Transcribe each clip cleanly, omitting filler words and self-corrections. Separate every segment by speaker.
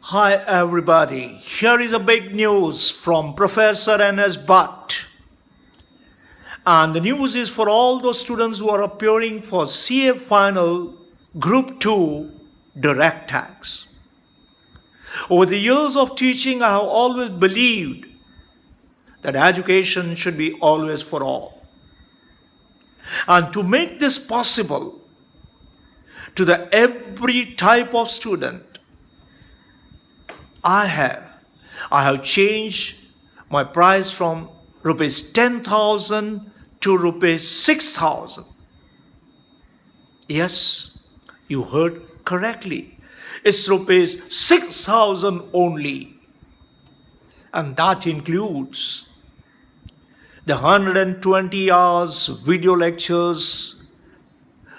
Speaker 1: Hi everybody, here is a big news from Professor Bhatt. And the news is for all those students who are appearing for CA Final Group 2 Direct Tax. Over the years of teaching, I have always believed that education should be always for all. And to make this possible to the every type of student, I have changed my price from rupees 10,000 to rupees 6,000. Yes, you heard correctly. It's rupees 6,000 only. And that includes the 120 hours video lectures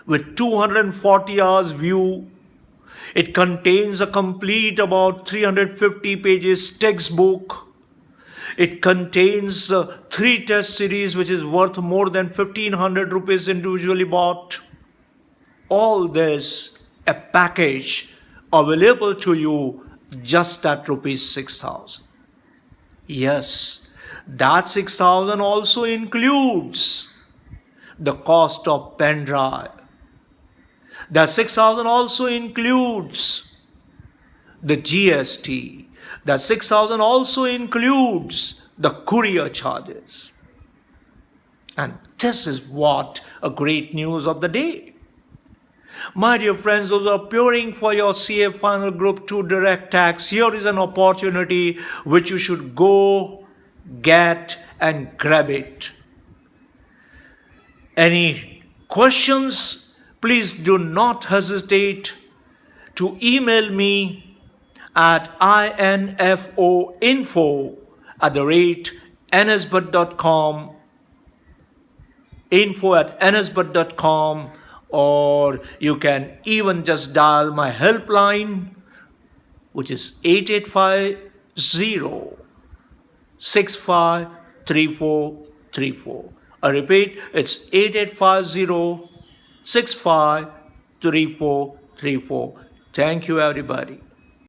Speaker 1: with 240 hours view. It contains a complete about 350 pages textbook. It contains 3 test series which is worth more than 1,500 rupees individually bought. All this, a package available to you just at rupees 6,000. Yes, that 6,000 also includes the cost of pen drive. That 6,000 also includes the GST. That 6,000 also includes the courier charges. And this is what a great news of the day. My dear friends, those who are appearing for your CA Final Group 2 Direct Tax, here is an opportunity which you should go, get and grab it. Any questions? Please do not hesitate to email me at infoinfo@nsbud.com, info@nsbud.com, or you can even just dial my helpline, which is 8850-653434. I repeat, it's 8850-653434. Thank you, everybody.